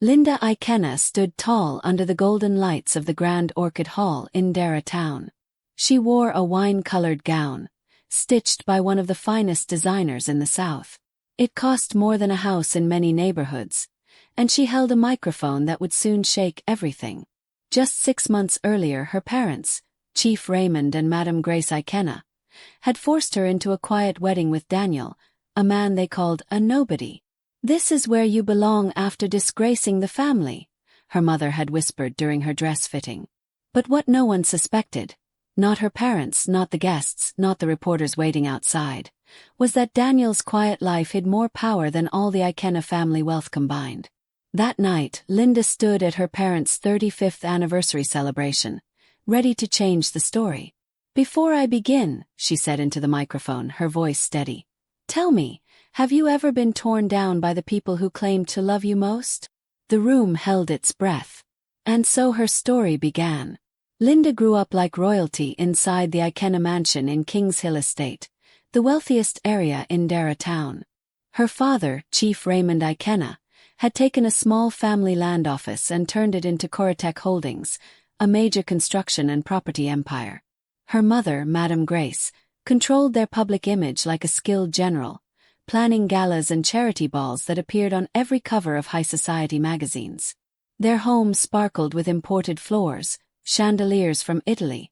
Linda Iicenna stood tall under the golden lights of the Grand Orchid Hall in Dara town. She wore a wine-colored gown, stitched by one of the finest designers in the South. It cost more than a house in many neighborhoods, and she held a microphone that would soon shake everything. Just 6 months earlier, her parents, Chief Raymond and Madame Grace Iicenna, had forced her into a quiet wedding with Daniel, a man they called a nobody. "This is where you belong after disgracing the family," her mother had whispered during her dress fitting. But what no one suspected, not her parents, not the guests, not the reporters waiting outside, was that Daniel's quiet life hid more power than all the Iicenna family wealth combined. That night, Linda stood at her parents' 35th anniversary celebration, ready to change the story. "Before I begin," she said into the microphone, her voice steady, "tell me, have you ever been torn down by the people who claimed to love you most?" The room held its breath. And so her story began. Linda grew up like royalty inside the Iicenna mansion in Kings Hill Estate, the wealthiest area in Dara town. Her father, Chief Raymond Iicenna, had taken a small family land office and turned it into Koratek Holdings, a major construction and property empire. Her mother, Madame Grace, controlled their public image like a skilled general, planning galas and charity balls that appeared on every cover of high society magazines. Their home sparkled with imported floors, chandeliers from Italy,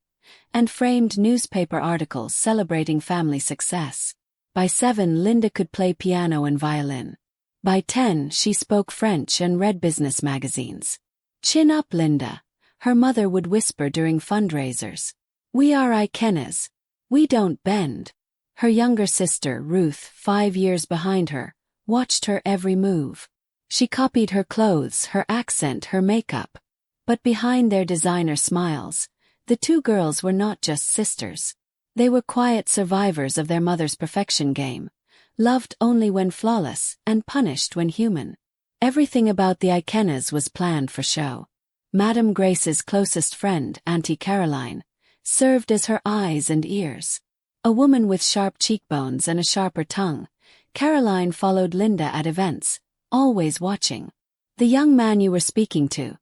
and framed newspaper articles celebrating family success. By 7, Linda could play piano and violin. By 10, she spoke French and read business magazines. "Chin up, Linda," her mother would whisper during fundraisers. "We are Iicennas. We don't bend." Her younger sister, Ruth, 5 years behind her, watched her every move. She copied her clothes, her accent, her makeup. But behind their designer smiles, the two girls were not just sisters. They were quiet survivors of their mother's perfection game, loved only when flawless and punished when human. Everything about the Iicennas was planned for show. Madame Grace's closest friend, Auntie Caroline, served as her eyes and ears. A woman with sharp cheekbones and a sharper tongue, Caroline followed Linda at events, always watching. "The young man you were speaking to,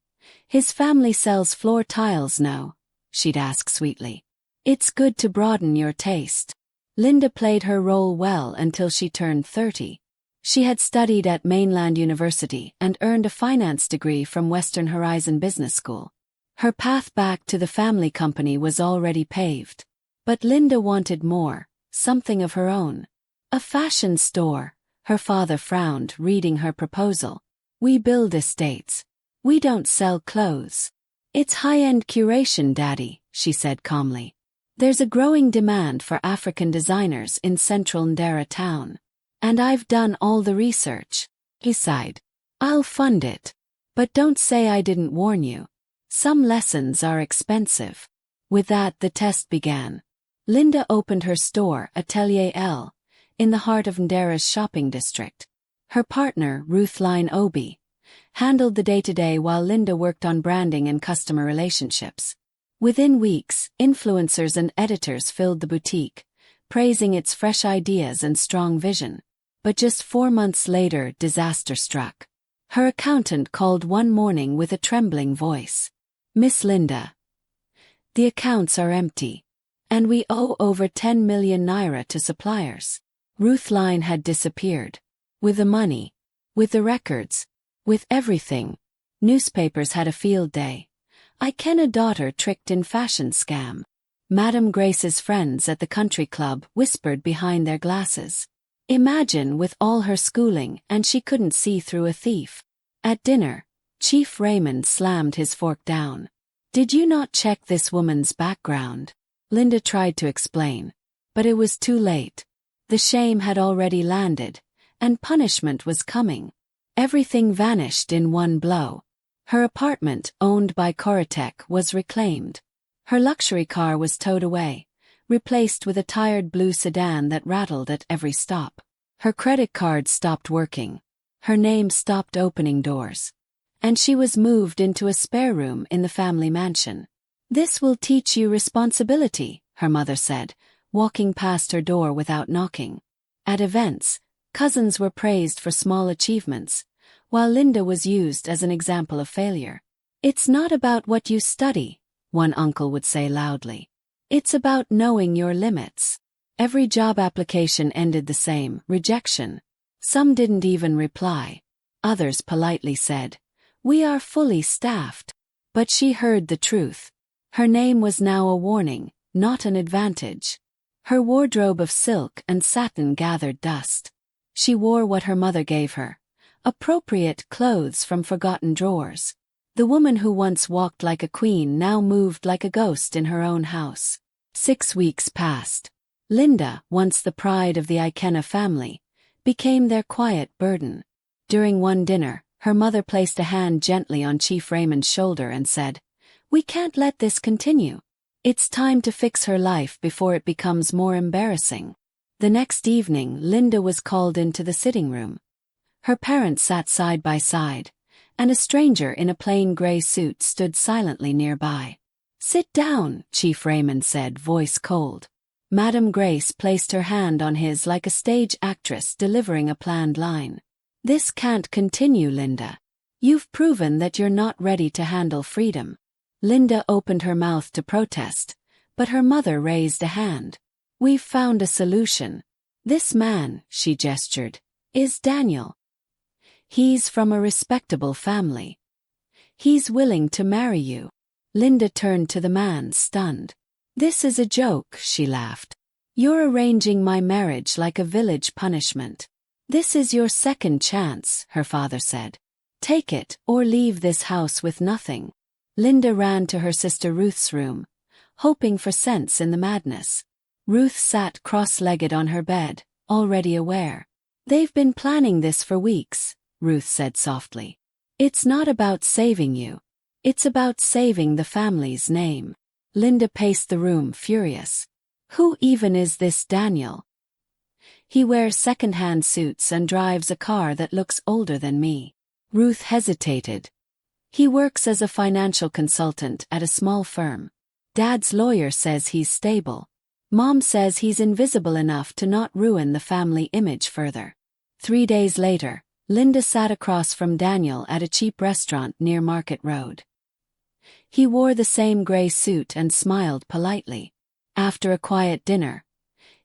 his family sells floor tiles now?" she'd ask sweetly. "It's good to broaden your taste." Linda played her role well until she turned 30. She had studied at Mainland University and earned a finance degree from Western Horizon Business School. Her path back to the family company was already paved. But Linda wanted more, something of her own. "A fashion store," her father frowned, reading her proposal. "We build estates. We don't sell clothes." "It's high-end curation, Daddy," she said calmly. "There's a growing demand for African designers in central Ndera town. And I've done all the research." He sighed. "I'll fund it. But don't say I didn't warn you. Some lessons are expensive." With that, the test began. Linda opened her store, Atelier L, in the heart of Ndera's shopping district. Her partner, Ruthline Obi, handled the day-to-day while Linda worked on branding and customer relationships. Within weeks, influencers and editors filled the boutique, praising its fresh ideas and strong vision. But just 4 months later, disaster struck. Her accountant called one morning with a trembling voice. "Miss Linda, the accounts are empty. And we owe over 10 million naira to suppliers." Ruthline had disappeared. With the money, with the records, with everything. Newspapers had a field day. Iicenna daughter tricked in fashion scam. Madame Grace's friends at the country club whispered behind their glasses. Imagine, with all her schooling, and she couldn't see through a thief. At dinner, Chief Raymond slammed his fork down. "Did you not check this woman's background?" Linda tried to explain. But it was too late. The shame had already landed, and punishment was coming. Everything vanished in one blow. Her apartment, owned by Koratek, was reclaimed. Her luxury car was towed away, replaced with a tired blue sedan that rattled at every stop. Her credit card stopped working. Her name stopped opening doors. And she was moved into a spare room in the family mansion. "This will teach you responsibility," her mother said, walking past her door without knocking. At events, cousins were praised for small achievements, while Linda was used as an example of failure. "It's not about what you study," one uncle would say loudly. "It's about knowing your limits." Every job application ended the same: rejection. Some didn't even reply. Others politely said, "We are fully staffed." But she heard the truth. Her name was now a warning, not an advantage. Her wardrobe of silk and satin gathered dust. She wore what her mother gave her, appropriate clothes from forgotten drawers. The woman who once walked like a queen now moved like a ghost in her own house. 6 weeks passed. Linda, once the pride of the Iicenna family, became their quiet burden. During one dinner, her mother placed a hand gently on Chief Raymond's shoulder and said, "We can't let this continue. It's time to fix her life before it becomes more embarrassing." The next evening, Linda was called into the sitting room. Her parents sat side by side, and a stranger in a plain gray suit stood silently nearby. "Sit down," Chief Raymond said, voice cold. Madame Grace placed her hand on his like a stage actress delivering a planned line. "This can't continue, Linda. You've proven that you're not ready to handle freedom." Linda opened her mouth to protest, but her mother raised a hand. "We've found a solution. This man," she gestured, "is Daniel. He's from a respectable family. He's willing to marry you." Linda turned to the man, stunned. "This is a joke," she laughed. "You're arranging my marriage like a village punishment." "This is your second chance," her father said. "Take it, or leave this house with nothing." Linda ran to her sister Ruth's room, hoping for sense in the madness. Ruth sat cross-legged on her bed, already aware. "They've been planning this for weeks," Ruth said softly. "It's not about saving you. It's about saving the family's name." Linda paced the room, furious. "Who even is this Daniel? He wears second-hand suits and drives a car that looks older than me." Ruth hesitated. "He works as a financial consultant at a small firm. Dad's lawyer says he's stable. Mom says he's invisible enough to not ruin the family image further." 3 days later, Linda sat across from Daniel at a cheap restaurant near Market Road. He wore the same gray suit and smiled politely. After a quiet dinner,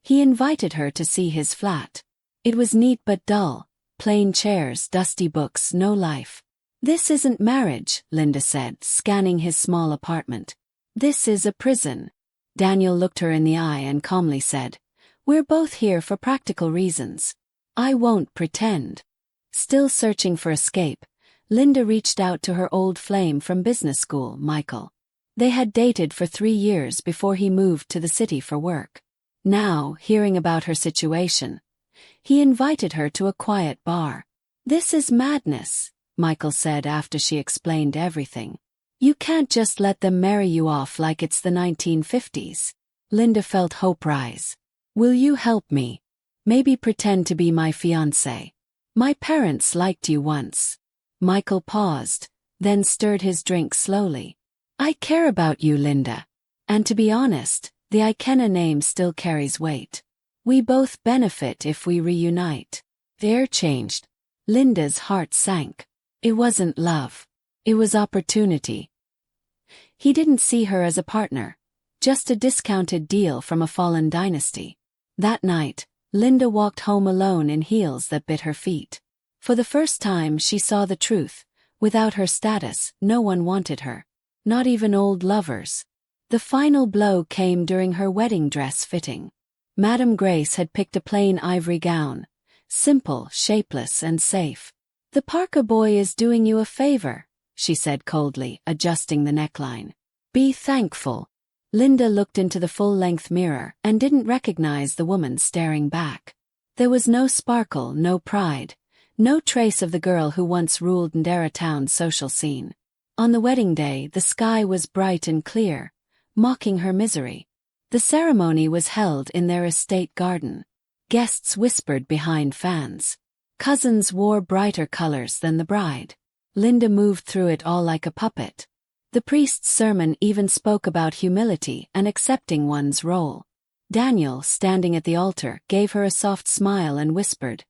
he invited her to see his flat. It was neat but dull, plain chairs, dusty books, no life. "This isn't marriage," Linda said, scanning his small apartment. "This is a prison." Daniel looked her in the eye and calmly said, "We're both here for practical reasons. I won't pretend." Still searching for escape, Linda reached out to her old flame from business school, Michael. They had dated for 3 years before he moved to the city for work. Now, hearing about her situation, he invited her to a quiet bar. "This is madness," Michael said after she explained everything. "You can't just let them marry you off like it's the 1950s. Linda felt hope rise. "Will you help me? Maybe pretend to be my fiancé. My parents liked you once." Michael paused, then stirred his drink slowly. "I care about you, Linda. And to be honest, the Iicenna name still carries weight. We both benefit if we reunite." The air changed. Linda's heart sank. It wasn't love. It was opportunity. He didn't see her as a partner, just a discounted deal from a fallen dynasty. That night, Linda walked home alone in heels that bit her feet. For the first time she saw the truth. Without her status, no one wanted her. Not even old lovers. The final blow came during her wedding dress fitting. Madame Grace had picked a plain ivory gown. Simple, shapeless, and safe. "The Parker boy is doing you a favor," she said coldly, adjusting the neckline. "Be thankful." Linda looked into the full-length mirror and didn't recognize the woman staring back. There was no sparkle, no pride. No trace of the girl who once ruled Ndera Town's social scene. On the wedding day, the sky was bright and clear, mocking her misery. The ceremony was held in their estate garden. Guests whispered behind fans. Cousins wore brighter colors than the bride. Linda moved through it all like a puppet. The priest's sermon even spoke about humility and accepting one's role. Daniel, standing at the altar, gave her a soft smile and whispered,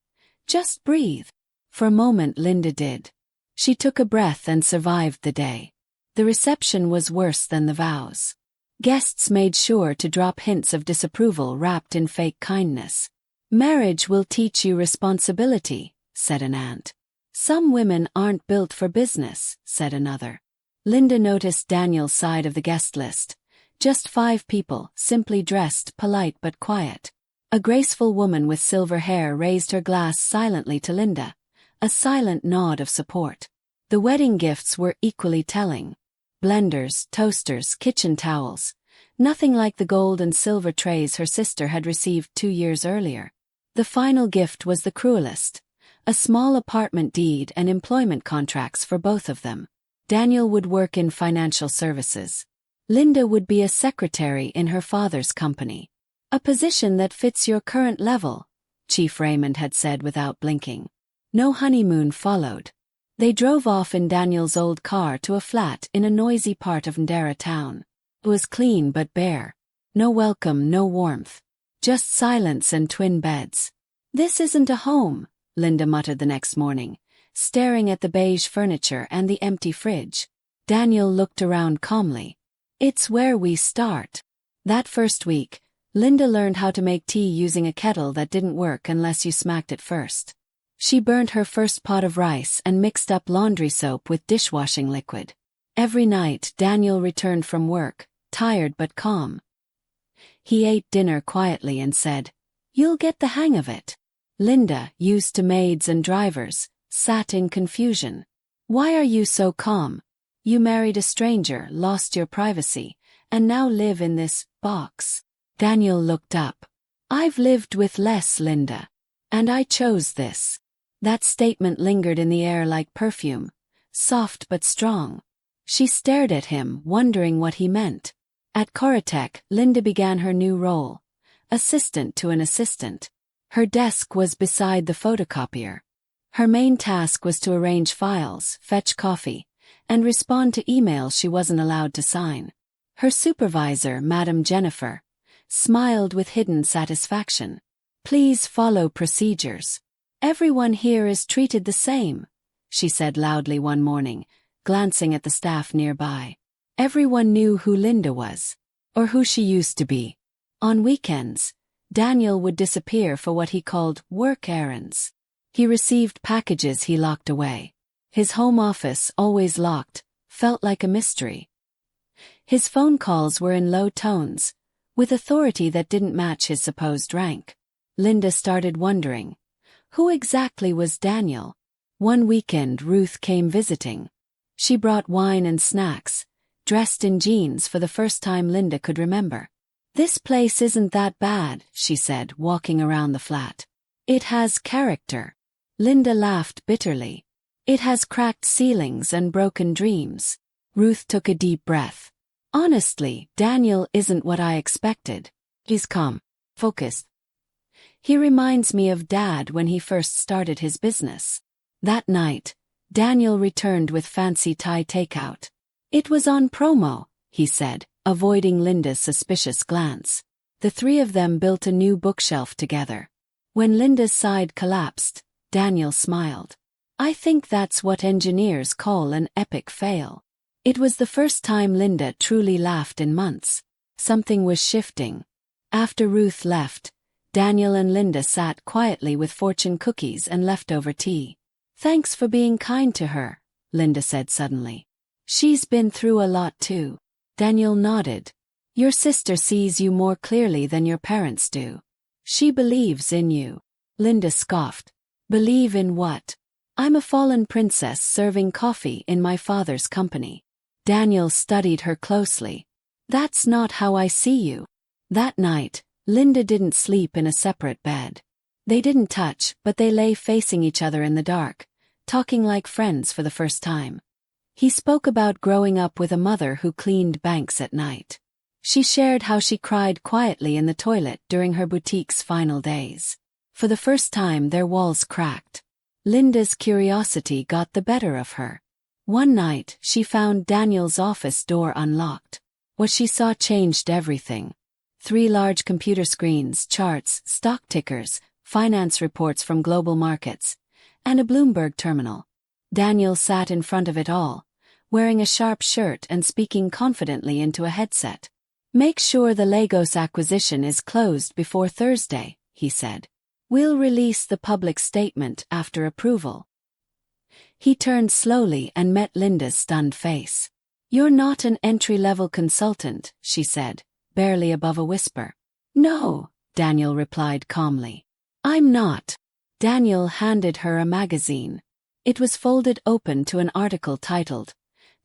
"Just breathe." For a moment Linda did. She took a breath and survived the day. The reception was worse than the vows. Guests made sure to drop hints of disapproval wrapped in fake kindness. "Marriage will teach you responsibility," said an aunt. "Some women aren't built for business," said another. Linda noticed Daniel's side of the guest list. Just 5 people, simply dressed, polite but quiet. A graceful woman with silver hair raised her glass silently to Linda, a silent nod of support. The wedding gifts were equally telling. Blenders, toasters, kitchen towels. Nothing like the gold and silver trays her sister had received 2 years earlier. The final gift was the cruelest. A small apartment deed and employment contracts for both of them. Daniel would work in financial services. Linda would be a secretary in her father's company. "A position that fits your current level," Chief Raymond had said without blinking. No honeymoon followed. They drove off in Daniel's old car to a flat in a noisy part of Ndera town. It was clean but bare. No welcome, no warmth. Just silence and twin beds. "This isn't a home," Linda muttered the next morning, staring at the beige furniture and the empty fridge. Daniel looked around calmly. "It's where we start." That first week, Linda learned how to make tea using a kettle that didn't work unless you smacked it first. She burned her first pot of rice and mixed up laundry soap with dishwashing liquid. Every night, Daniel returned from work, tired but calm. He ate dinner quietly and said, "You'll get the hang of it." Linda, used to maids and drivers, sat in confusion. "Why are you so calm? You married a stranger, lost your privacy, and now live in this box." Daniel looked up. "I've lived with less, Linda. And I chose this." That statement lingered in the air like perfume, soft but strong. She stared at him, wondering what he meant. At Koratek, Linda began her new role, assistant to an assistant. Her desk was beside the photocopier. Her main task was to arrange files, fetch coffee, and respond to emails she wasn't allowed to sign. Her supervisor, Madam Jennifer, smiled with hidden satisfaction. "Please follow procedures. Everyone here is treated the same," she said loudly one morning, glancing at the staff nearby. Everyone knew who Linda was, or who she used to be. On weekends, Daniel would disappear for what he called work errands. He received packages he locked away. His home office, always locked, felt like a mystery. His phone calls were in low tones, with authority that didn't match his supposed rank. Linda started wondering, who exactly was Daniel? One weekend Ruth came visiting. She brought wine and snacks, dressed in jeans for the first time Linda could remember. "This place isn't that bad," she said, walking around the flat. "It has character." Linda laughed bitterly. "It has cracked ceilings and broken dreams." Ruth took a deep breath. "Honestly, Daniel isn't what I expected. He's calm, focused. He reminds me of Dad when he first started his business." That night, Daniel returned with fancy Thai takeout. "It was on promo," he said, avoiding Linda's suspicious glance. The 3 of them built a new bookshelf together. When Linda's side collapsed, Daniel smiled. "I think that's what engineers call an epic fail." It was the first time Linda truly laughed in months. Something was shifting. After Ruth left, Daniel and Linda sat quietly with fortune cookies and leftover tea. "Thanks for being kind to her," Linda said suddenly. "She's been through a lot too." Daniel nodded. "Your sister sees you more clearly than your parents do. She believes in you." Linda scoffed. "Believe in what? I'm a fallen princess serving coffee in my father's company." Daniel studied her closely. "That's not how I see you." That night, Linda didn't sleep in a separate bed. They didn't touch, but they lay facing each other in the dark, talking like friends for the first time. He spoke about growing up with a mother who cleaned banks at night. She shared how she cried quietly in the toilet during her boutique's final days. For the first time, their walls cracked. Linda's curiosity got the better of her. One night, she found Daniel's office door unlocked. What she saw changed everything. 3 large computer screens, charts, stock tickers, finance reports from global markets, And a Bloomberg terminal. Daniel sat in front of it all, wearing a sharp shirt and speaking confidently into a headset. "Make sure the Lagos acquisition is closed before Thursday," he said. "We'll release the public statement after approval." He turned slowly and met Linda's stunned face. "You're not an entry-level consultant," she said, barely above a whisper. "No," Daniel replied calmly. "I'm not." Daniel handed her a magazine. It was folded open to an article titled,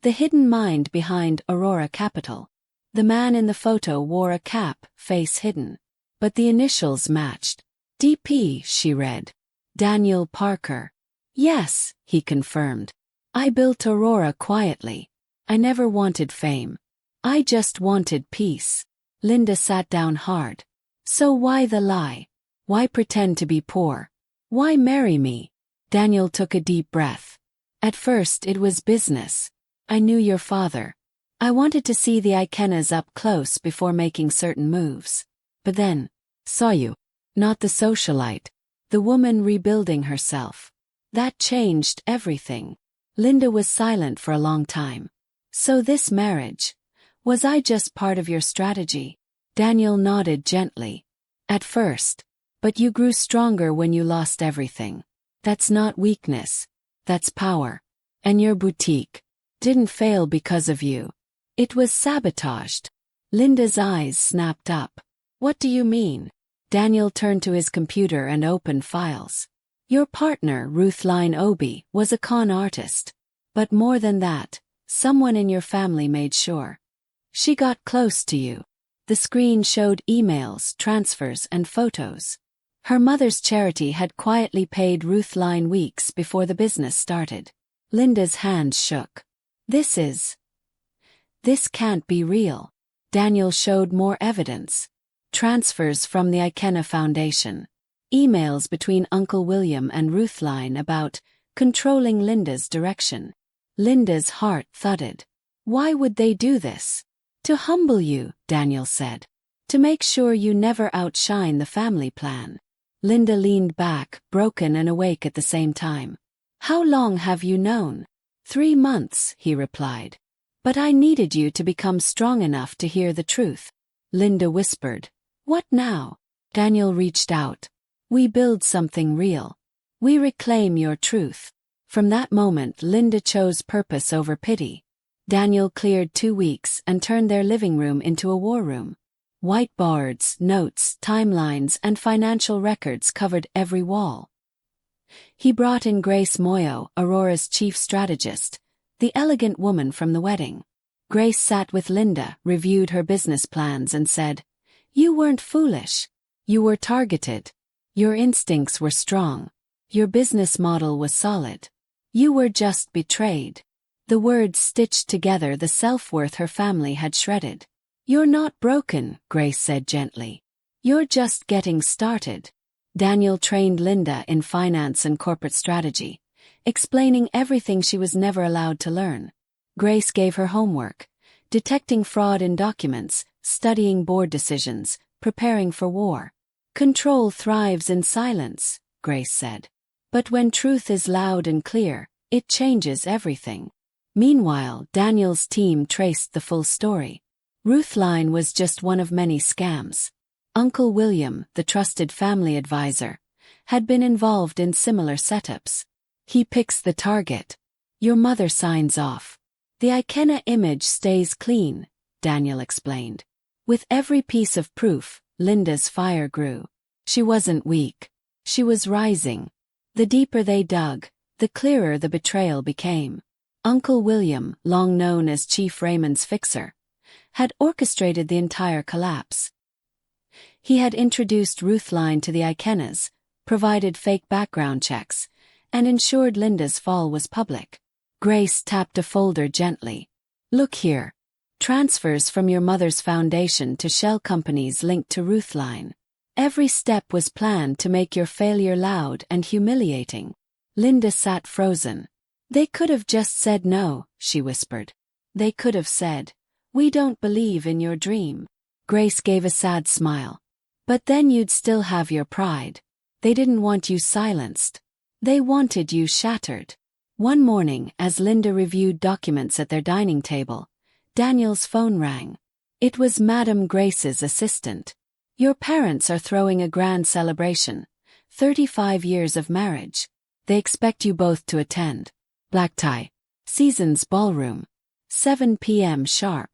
"The Hidden Mind Behind Aurora Capital." The man in the photo wore a cap, face hidden. But the initials matched. "DP," she read. "Daniel Parker." "Yes," he confirmed. "I built Aurora quietly. I never wanted fame. I just wanted peace." Linda sat down hard. "So why the lie? Why pretend to be poor? Why marry me?" Daniel took a deep breath. "At first it was business. I knew your father. I wanted to see the Iicennas up close before making certain moves. But then, saw you. Not the socialite. The woman rebuilding herself. That changed everything." Linda was silent for a long time. "So this marriage, was I just part of your strategy?" Daniel nodded gently. "At first. But you grew stronger when you lost everything. That's not weakness. That's power. And your boutique didn't fail because of you. It was sabotaged." Linda's eyes snapped up. "What do you mean?" Daniel turned to his computer and opened files. "Your partner, Ruthline Obi, was a con artist. But more than that, someone in your family made sure. She got close to you." The screen showed emails, transfers, and photos. Her mother's charity had quietly paid Ruthline weeks before the business started. Linda's hands shook. This can't be real." Daniel showed more evidence. Transfers from the Iicenna Foundation. Emails between Uncle William and Ruthline about controlling Linda's direction. Linda's heart thudded. "Why would they do this?" "To humble you," Daniel said. "To make sure you never outshine the family plan." Linda leaned back, broken and awake at the same time. "How long have you known?" 3 months, he replied. "But I needed you to become strong enough to hear the truth." Linda whispered. "What now?" Daniel reached out. "We build something real. We reclaim your truth." From that moment, Linda chose purpose over pity. Daniel cleared 2 weeks and turned their living room into a war room. Whiteboards, notes, timelines, and financial records covered every wall. He brought in Grace Moyo, Aurora's chief strategist, the elegant woman from the wedding. Grace sat with Linda, reviewed her business plans and said, "You weren't foolish. You were targeted. Your instincts were strong. Your business model was solid. You were just betrayed." The words stitched together the self-worth her family had shredded. "You're not broken," Grace said gently. "You're just getting started." Daniel trained Linda in finance and corporate strategy, explaining everything she was never allowed to learn. Grace gave her homework, detecting fraud in documents, studying board decisions, preparing for war. "Control thrives in silence," Grace said. "But when truth is loud and clear, it changes everything." Meanwhile, Daniel's team traced the full story. Ruthline was just one of many scams. Uncle William, the trusted family advisor, had been involved in similar setups. He picks the target. Your mother signs off. The Iicenna image stays clean, Daniel explained. With every piece of proof, Linda's fire grew. She wasn't weak. She was rising. The deeper they dug, the clearer the betrayal became. Uncle William, long known as Chief Raymond's fixer, had orchestrated the entire collapse. He had introduced Ruthline to the Iicennas, provided fake background checks, and ensured Linda's fall was public. Grace tapped a folder gently. "Look here. Transfers from your mother's foundation to shell companies linked to Ruthline. Every step was planned to make your failure loud and humiliating." Linda sat frozen. "They could have just said no," she whispered. "They could have said, 'We don't believe in your dream.'" Grace gave a sad smile. "But then you'd still have your pride. They didn't want you silenced." They wanted you shattered. One morning, as Linda reviewed documents at their dining table, Daniel's phone rang. It was Madame Grace's assistant. Your parents are throwing a grand celebration. 35 years of marriage. They expect you both to attend. Black tie. Season's ballroom. 7 p.m. sharp.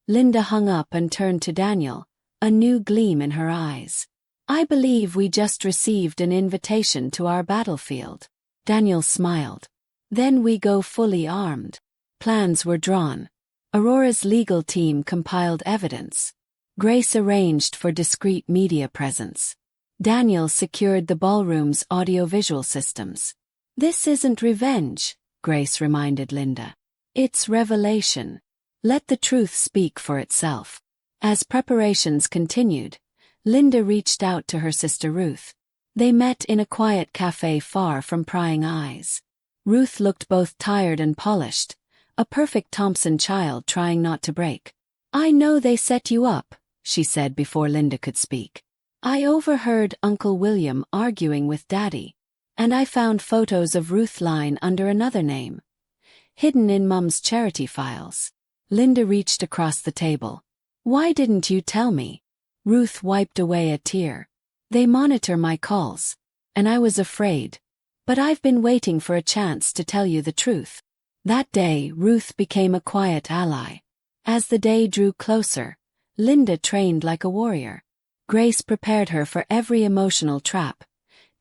Linda hung up and turned to Daniel, a new gleam in her eyes. I believe we just received an invitation to our battlefield. Daniel smiled. Then we go fully armed. Plans were drawn. Aurora's legal team compiled evidence. Grace arranged for discreet media presence. Daniel secured the ballroom's audiovisual systems. This isn't revenge, Grace reminded Linda. It's revelation. Let the truth speak for itself. As preparations continued, Linda reached out to her sister Ruth. They met in a quiet cafe far from prying eyes. Ruth looked both tired and polished, a perfect Thompson child trying not to break. I know they set you up, she said before Linda could speak. I overheard Uncle William arguing with Daddy, and I found photos of Ruth lying under another name, hidden in Mum's charity files. Linda reached across the table. Why didn't you tell me? Ruth wiped away a tear. They monitor my calls, and I was afraid. But I've been waiting for a chance to tell you the truth. That day, Ruth became a quiet ally. As the day drew closer, Linda trained like a warrior. Grace prepared her for every emotional trap.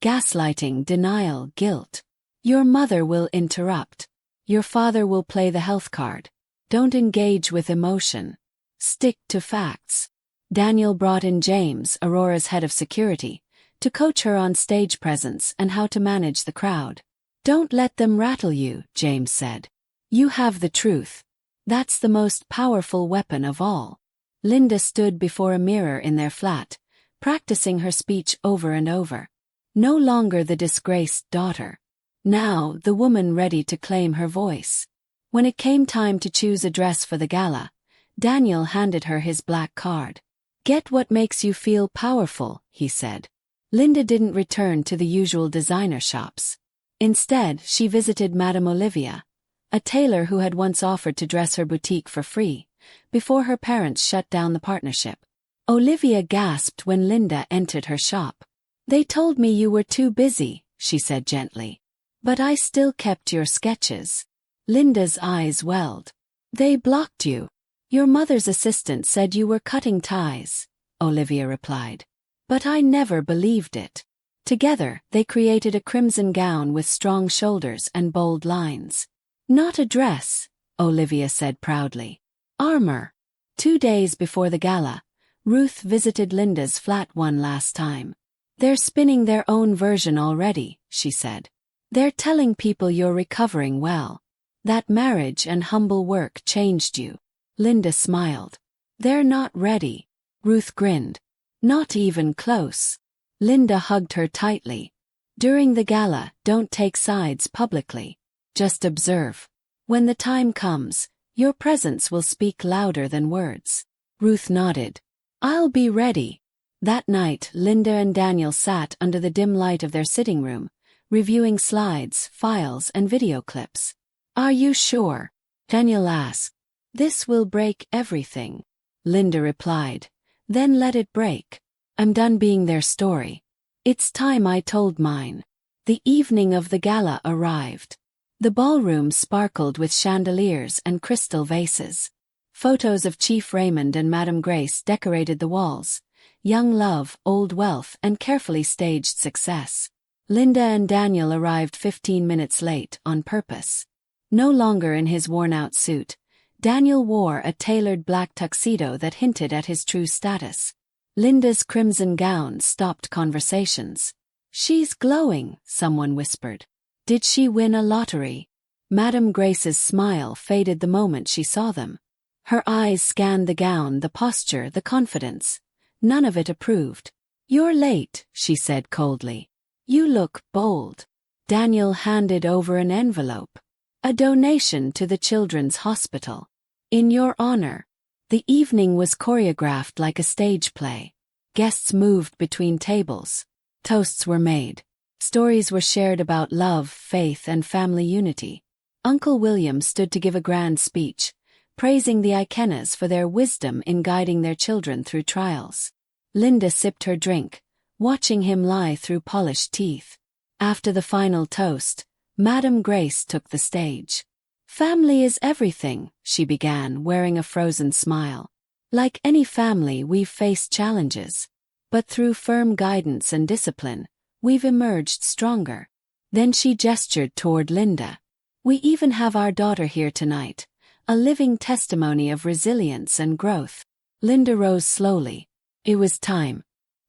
Gaslighting, denial, guilt. Your mother will interrupt. Your father will play the health card. Don't engage with emotion. Stick to facts. Daniel brought in James, Aurora's head of security, to coach her on stage presence and how to manage the crowd. Don't let them rattle you, James said. You have the truth. That's the most powerful weapon of all. Linda stood before a mirror in their flat, practicing her speech over and over. No longer the disgraced daughter. Now the woman ready to claim her voice. When it came time to choose a dress for the gala, Daniel handed her his black card. Get what makes you feel powerful, he said. Linda didn't return to the usual designer shops. Instead, she visited Madame Olivia, a tailor who had once offered to dress her boutique for free, before her parents shut down the partnership. Olivia gasped when Linda entered her shop. They told me you were too busy, she said gently. But I still kept your sketches. Linda's eyes welled. They blocked you. Your mother's assistant said you were cutting ties, Olivia replied. But I never believed it. Together, they created a crimson gown with strong shoulders and bold lines. Not a dress, Olivia said proudly. Armor. 2 days before the gala, Ruth visited Linda's flat one last time. They're spinning their own version already, she said. They're telling people you're recovering well. That marriage and humble work changed you. Linda smiled. They're not ready. Ruth grinned. Not even close. Linda hugged her tightly. During the gala, don't take sides publicly. Just observe. When the time comes, your presence will speak louder than words. Ruth nodded. I'll be ready. That night, Linda and Daniel sat under the dim light of their sitting room, reviewing slides, files, and video clips. Are you sure? Daniel asked. This will break everything. Linda replied. Then let it break. I'm done being their story. It's time I told mine. The evening of the gala arrived. The ballroom sparkled with chandeliers and crystal vases. Photos of Chief Raymond and Madame Grace decorated the walls. Young love, old wealth, and carefully staged success. Linda and Daniel arrived 15 minutes late, on purpose. No longer in his worn-out suit, Daniel wore a tailored black tuxedo that hinted at his true status. Linda's crimson gown stopped conversations. She's glowing, someone whispered. Did she win a lottery? Madame Grace's smile faded the moment she saw them. Her eyes scanned the gown, the posture, the confidence. None of it approved. You're late, she said coldly. You look bold. Daniel handed over an envelope. A donation to the Children's Hospital. In your honor. The evening was choreographed like a stage play. Guests moved between tables. Toasts were made. Stories were shared about love, faith, and family unity. Uncle William stood to give a grand speech, praising the Iicennas for their wisdom in guiding their children through trials. Linda sipped her drink, watching him lie through polished teeth. After the final toast, Madame Grace took the stage. "Family is everything," she began, wearing a frozen smile. "Like any family, we've faced challenges. But through firm guidance and discipline, we've emerged stronger." Then she gestured toward Linda. "We even have our daughter here tonight, a living testimony of resilience and growth." Linda rose slowly. It was time.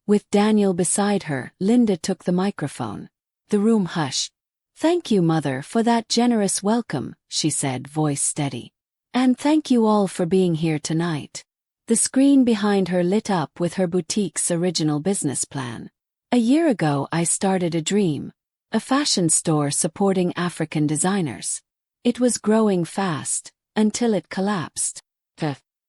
With Daniel beside her, Linda took the microphone. The room hushed. "Thank you, Mother, for that generous welcome," she said, voice steady. "And thank you all for being here tonight." The screen behind her lit up with her boutique's original business plan. "A year ago I started a dream. A fashion store supporting African designers. It was growing fast, until it collapsed."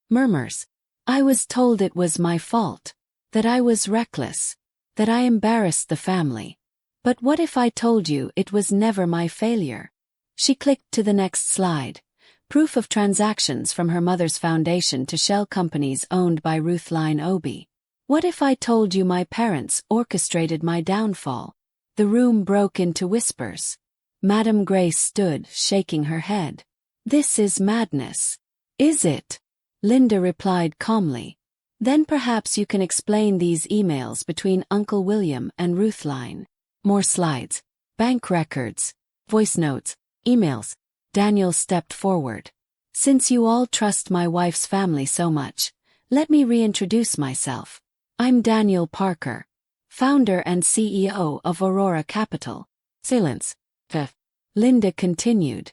Murmurs. "I was told it was my fault. That I was reckless. That I embarrassed the family. But what if I told you it was never my failure?" She clicked to the next slide. Proof of transactions from her mother's foundation to shell companies owned by Ruth Lynn Obie. "What if I told you my parents orchestrated my downfall?" The room broke into whispers. Madame Grace stood, shaking her head. "This is madness." "Is it?" Linda replied calmly. "Then perhaps you can explain these emails between Uncle William and Ruth Lynn." More slides. Bank records. Voice notes. Emails. Daniel stepped forward. "Since you all trust my wife's family so much, let me reintroduce myself. I'm Daniel Parker, founder and CEO of Aurora Capital." Silence. Linda continued.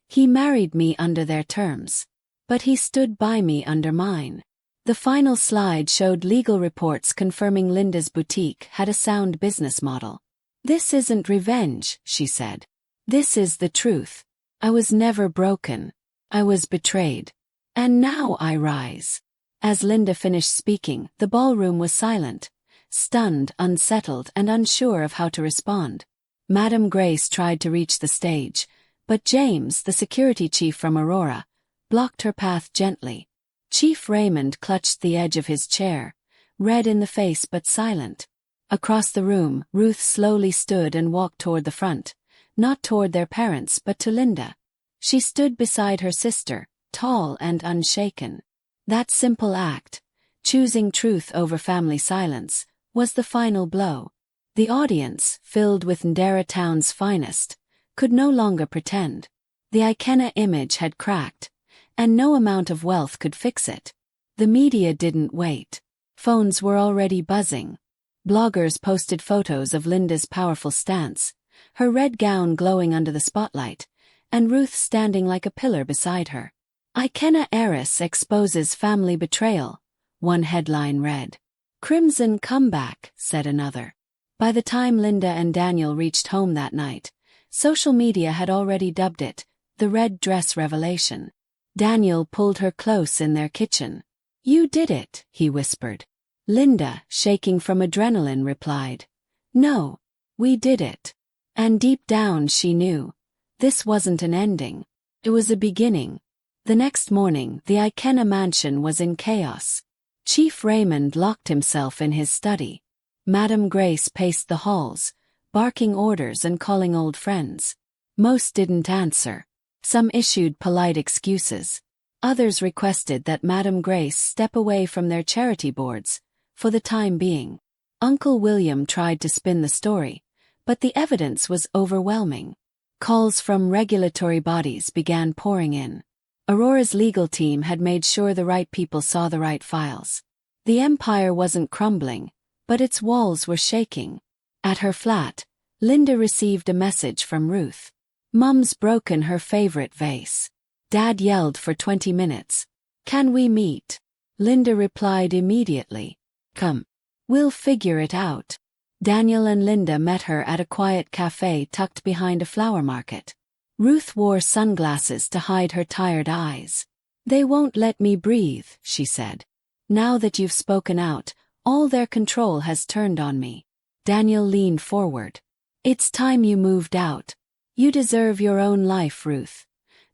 "He married me under their terms. But he stood by me under mine." The final slide showed legal reports confirming Linda's boutique had a sound business model. "This isn't revenge," she said. "This is the truth. I was never broken. I was betrayed. And now I rise." As Linda finished speaking, the ballroom was silent, stunned, unsettled, and unsure of how to respond. Madame Grace tried to reach the stage, but James, the security chief from Aurora, blocked her path gently. Chief Raymond clutched the edge of his chair, red in the face but silent. Across the room, Ruth slowly stood and walked toward the front, not toward their parents but to Linda. She stood beside her sister, tall and unshaken. That simple act, choosing truth over family silence, was the final blow. The audience, filled with Ndera town's finest, could no longer pretend. The Iicenna image had cracked, and no amount of wealth could fix it. The media didn't wait. Phones were already buzzing. Bloggers posted photos of Linda's powerful stance, her red gown glowing under the spotlight, and Ruth standing like a pillar beside her. "Iicenna heiress exposes family betrayal," one headline read. "Crimson comeback," said another. By the time Linda and Daniel reached home that night, social media had already dubbed it the red dress revelation. Daniel pulled her close in their kitchen. "You did it," he whispered. Linda, shaking from adrenaline, replied, "No, we did it." And deep down she knew. This wasn't an ending. It was a beginning. The next morning, the Iicenna mansion was in chaos. Chief Raymond locked himself in his study. Madame Grace paced the halls, barking orders and calling old friends. Most didn't answer. Some issued polite excuses. Others requested that Madame Grace step away from their charity boards, for the time being. Uncle William tried to spin the story, but the evidence was overwhelming. Calls from regulatory bodies began pouring in. Aurora's legal team had made sure the right people saw the right files. The empire wasn't crumbling, but its walls were shaking. At her flat, Linda received a message from Ruth. "Mum's broken her favorite vase. Dad yelled for 20 minutes. Can we meet?" Linda replied immediately. "Come. We'll figure it out." Daniel and Linda met her at a quiet cafe tucked behind a flower market. Ruth wore sunglasses to hide her tired eyes. "They won't let me breathe," she said. "Now that you've spoken out, all their control has turned on me." Daniel leaned forward. It's time you moved out. You deserve your own life, Ruth.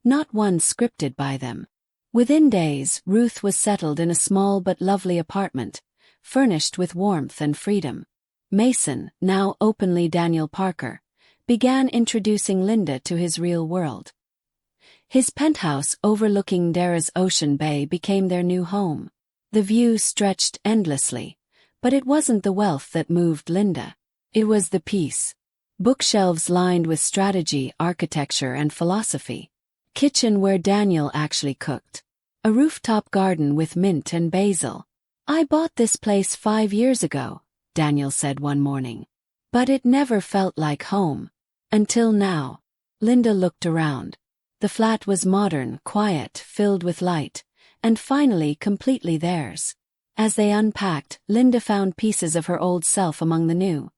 Not one scripted by them. Within days, Ruth was settled in a small but lovely apartment, furnished with warmth and freedom. Mason, now openly Daniel Parker, began introducing Linda to his real world. His penthouse overlooking Dara's Ocean Bay became their new home. The view stretched endlessly, but it wasn't the wealth that moved Linda. It was the peace. Bookshelves lined with strategy, architecture, and philosophy. Kitchen where Daniel actually cooked. A rooftop garden with mint and basil. "I bought this place 5 years ago," Daniel said one morning. "But it never felt like home. Until now." Linda looked around. The flat was modern, quiet, filled with light, and finally completely theirs. As they unpacked, Linda found pieces of her old self among the new.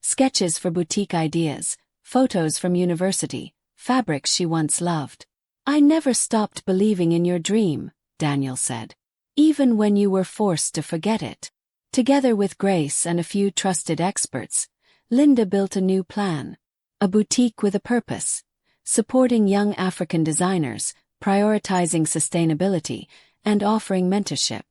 Sketches for boutique ideas, photos from university, fabrics she once loved. "I never stopped believing in your dream," Daniel said. "Even when you were forced to forget it." Together with Grace and a few trusted experts, Linda built a new plan. A boutique with a purpose, supporting young African designers, prioritizing sustainability, and offering mentorship.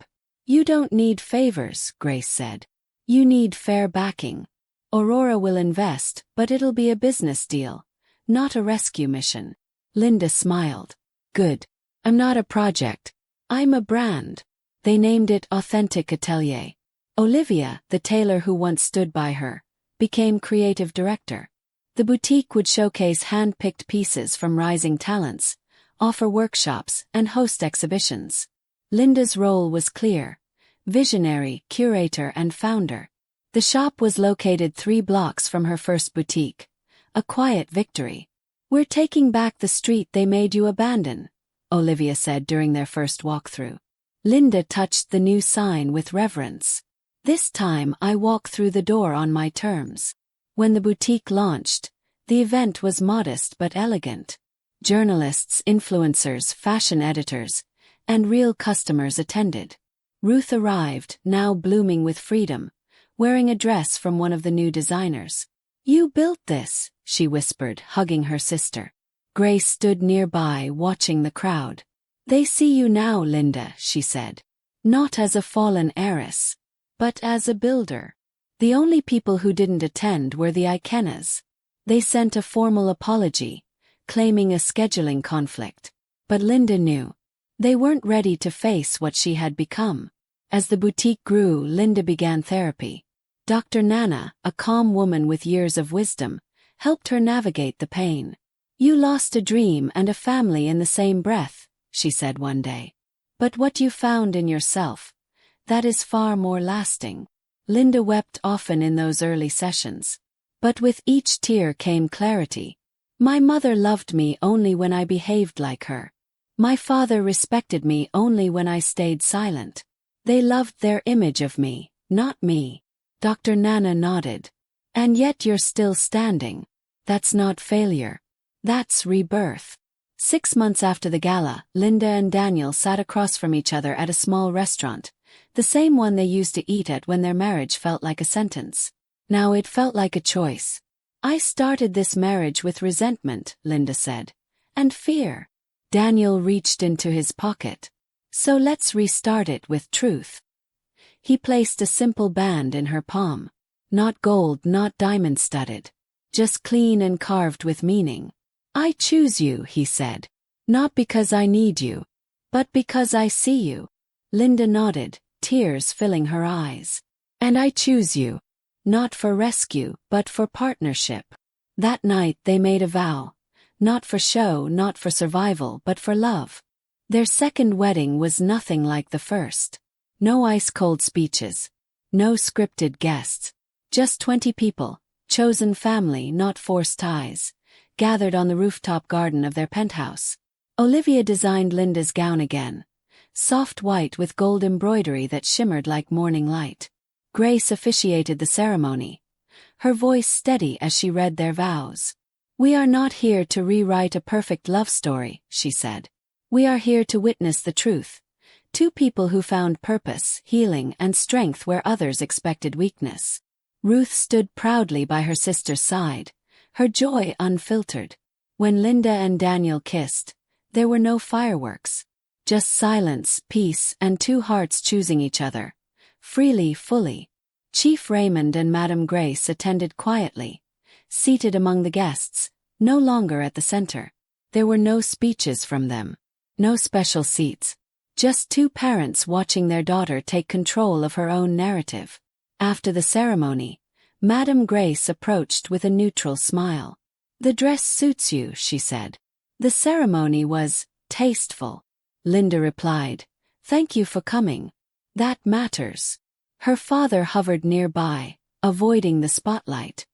"You don't need favors," Grace said. "You need fair backing. Aurora will invest, but it'll be a business deal, not a rescue mission." Linda smiled. "Good. I'm not a project. I'm a brand." They named it Authentic Atelier. Olivia, the tailor who once stood by her, became creative director. The boutique would showcase hand-picked pieces from rising talents, offer workshops, and host exhibitions. Linda's role was clear: visionary, curator, and founder. The shop was located 3 blocks from her first boutique, a quiet victory. "We're taking back the street they made you abandon," Olivia said during their first walkthrough. Linda touched the new sign with reverence. "This time I walk through the door on my terms." When the boutique launched, the event was modest but elegant. Journalists, influencers, fashion editors, and real customers attended. Ruth arrived, now blooming with freedom, wearing a dress from one of the new designers. "You built this," she whispered, hugging her sister. Grace stood nearby, watching the crowd. "They see you now, Linda," she said. "Not as a fallen heiress, but as a builder." The only people who didn't attend were the Iicennas. They sent a formal apology, claiming a scheduling conflict. But Linda knew. They weren't ready to face what she had become. As the boutique grew, Linda began therapy. Dr. Nana, a calm woman with years of wisdom, helped her navigate the pain. "You lost a dream and a family in the same breath," she said one day. "But what you found in yourself, that is far more lasting." Linda wept often in those early sessions. But with each tear came clarity. "My mother loved me only when I behaved like her. My father respected me only when I stayed silent. They loved their image of me, not me." Dr. Nana nodded. "And yet you're still standing. That's not failure. That's rebirth." 6 months after the gala, Linda and Daniel sat across from each other at a small restaurant, the same one they used to eat at when their marriage felt like a sentence. Now it felt like a choice. "I started this marriage with resentment," Linda said, "and fear." Daniel reached into his pocket. "So let's restart it with truth." He placed a simple band in her palm. Not gold, not diamond-studded. Just clean and carved with meaning. "I choose you," he said. "Not because I need you, but because I see you." Linda nodded, tears filling her eyes. "And I choose you. Not for rescue, but for partnership." That night they made a vow. Not for show, not for survival, but for love. Their second wedding was nothing like the first. No ice-cold speeches. No scripted guests. Just 20 people, chosen family, not forced ties, gathered on the rooftop garden of their penthouse. Olivia designed Linda's gown again. Soft white with gold embroidery that shimmered like morning light. Grace officiated the ceremony, her voice steady as she read their vows. "We are not here to rewrite a perfect love story," she said. "We are here to witness the truth. 2 people who found purpose, healing, and strength where others expected weakness." Ruth stood proudly by her sister's side, her joy unfiltered. When Linda and Daniel kissed, there were no fireworks. Just silence, peace, and two hearts choosing each other. Freely, fully. Chief Raymond and Madame Grace attended quietly, seated among the guests, no longer at the center. There were no speeches from them. No special seats. Just two parents watching their daughter take control of her own narrative. After the ceremony, Madame Grace approached with a neutral smile. "The dress suits you," she said. "The ceremony was tasteful." Linda replied, "Thank you for coming. That matters." Her father hovered nearby, avoiding the spotlight.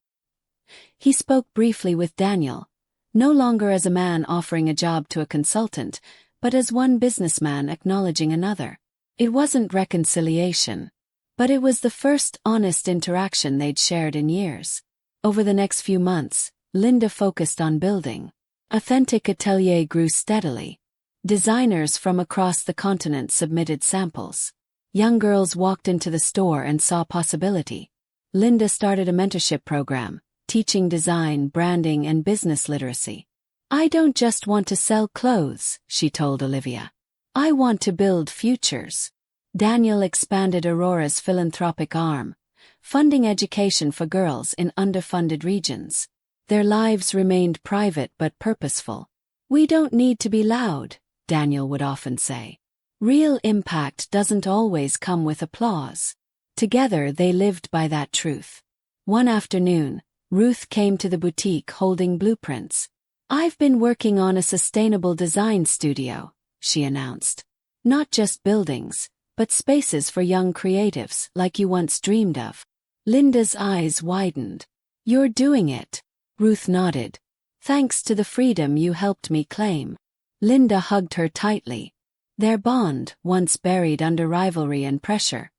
He spoke briefly with Daniel, no longer as a man offering a job to a consultant, but as one businessman acknowledging another. It wasn't reconciliation, but it was the first honest interaction they'd shared in years. Over the next few months, Linda focused on building. Authentic Atelier grew steadily. Designers from across the continent submitted samples. Young girls walked into the store and saw possibility. Linda started a mentorship program, teaching design, branding, and business literacy. "I don't just want to sell clothes," she told Olivia. "I want to build futures." Daniel expanded Aurora's philanthropic arm, funding education for girls in underfunded regions. Their lives remained private but purposeful. "We don't need to be loud," Daniel would often say. "Real impact doesn't always come with applause." Together they lived by that truth. One afternoon, Ruth came to the boutique holding blueprints. "I've been working on a sustainable design studio," she announced. "Not just buildings, but spaces for young creatives like you once dreamed of." Linda's eyes widened. "You're doing it." Ruth nodded. "Thanks to the freedom you helped me claim." Linda hugged her tightly. Their bond, once buried under rivalry and pressure,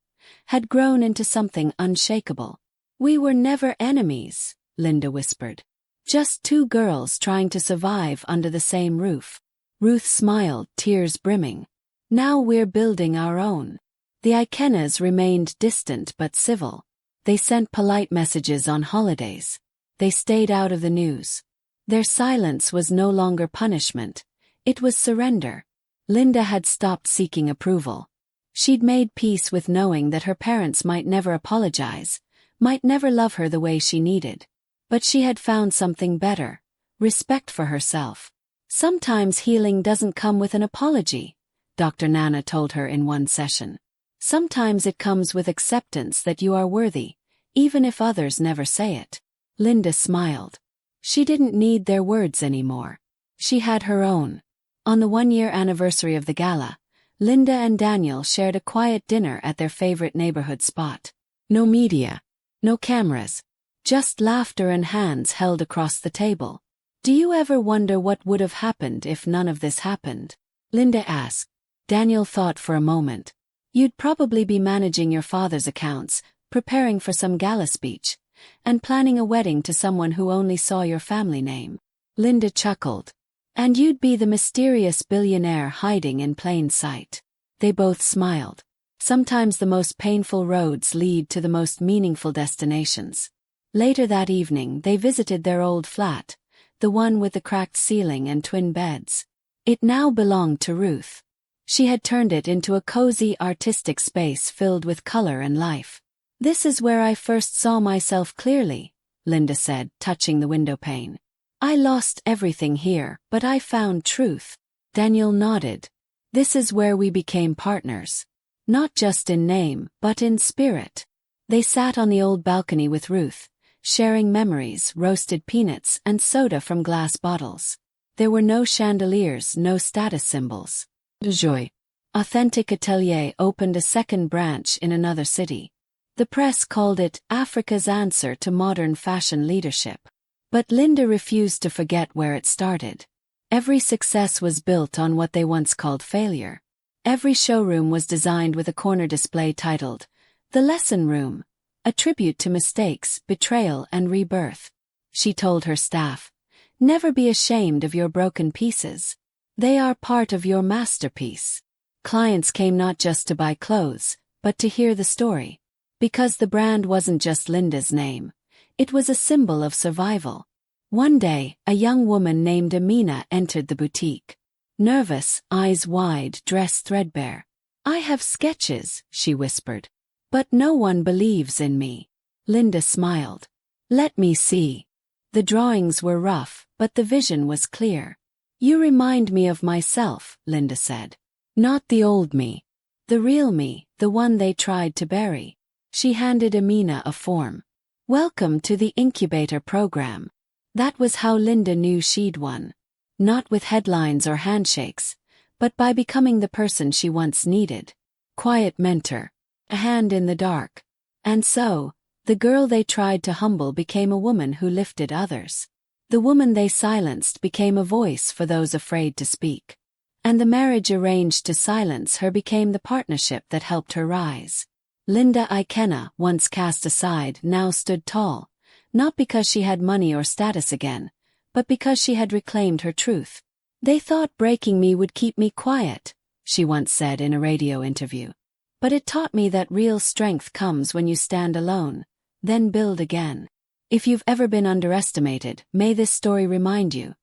had grown into something unshakable. "We were never enemies," Linda whispered. "Just two girls trying to survive under the same roof." Ruth smiled, tears brimming. "Now we're building our own." The Iicennas remained distant but civil. They sent polite messages on holidays. They stayed out of the news. Their silence was no longer punishment. It was surrender. Linda had stopped seeking approval. She'd made peace with knowing that her parents might never apologize, might never love her the way she needed. But she had found something better: respect for herself. "Sometimes healing doesn't come with an apology," Dr. Nana told her in one session. "Sometimes it comes with acceptance that you are worthy, even if others never say it." Linda smiled. She didn't need their words anymore. She had her own. On the one-year anniversary of the gala, Linda and Daniel shared a quiet dinner at their favorite neighborhood spot. No media. No cameras. Just laughter and hands held across the table. "Do you ever wonder what would have happened if none of this happened?" Linda asked. Daniel thought for a moment. "You'd probably be managing your father's accounts, preparing for some gala speech, and planning a wedding to someone who only saw your family name." Linda chuckled. "And you'd be the mysterious billionaire hiding in plain sight." They both smiled. Sometimes the most painful roads lead to the most meaningful destinations. Later that evening they visited their old flat, the one with the cracked ceiling and twin beds. It now belonged to Ruth. She had turned it into a cozy artistic space filled with color and life. "This is where I first saw myself clearly," Linda said, touching the window pane. "I lost everything here, but I found truth." Daniel nodded. "This is where we became partners. Not just in name, but in spirit." They sat on the old balcony with Ruth, sharing memories, roasted peanuts, and soda from glass bottles. There were no chandeliers, no status symbols. Joy. Authentic Atelier opened a second branch in another city. The press called it Africa's answer to modern fashion leadership. But Linda refused to forget where it started. Every success was built on what they once called failure. Every showroom was designed with a corner display titled, "The Lesson Room," a tribute to mistakes, betrayal, and rebirth. She told her staff, "Never be ashamed of your broken pieces. They are part of your masterpiece." Clients came not just to buy clothes, but to hear the story. Because the brand wasn't just Linda's name. It was a symbol of survival. One day, a young woman named Amina entered the boutique. Nervous, eyes wide, dress threadbare. "I have sketches," she whispered. "But no one believes in me." Linda smiled. "Let me see." The drawings were rough, but the vision was clear. "You remind me of myself," Linda said. "Not the old me. The real me, the one they tried to bury." She handed Amina a form. "Welcome to the incubator program." That was how Linda knew she'd won. Not with headlines or handshakes, but by becoming the person she once needed. Quiet mentor. A hand in the dark. And so, the girl they tried to humble became a woman who lifted others. The woman they silenced became a voice for those afraid to speak. And the marriage arranged to silence her became the partnership that helped her rise. Linda Iicenna, once cast aside, now stood tall, not because she had money or status again, but because she had reclaimed her truth. "They thought breaking me would keep me quiet," she once said in a radio interview. "But it taught me that real strength comes when you stand alone, then build again." If you've ever been underestimated, may this story remind you.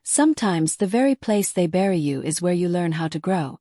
Sometimes the very place they bury you is where you learn how to grow.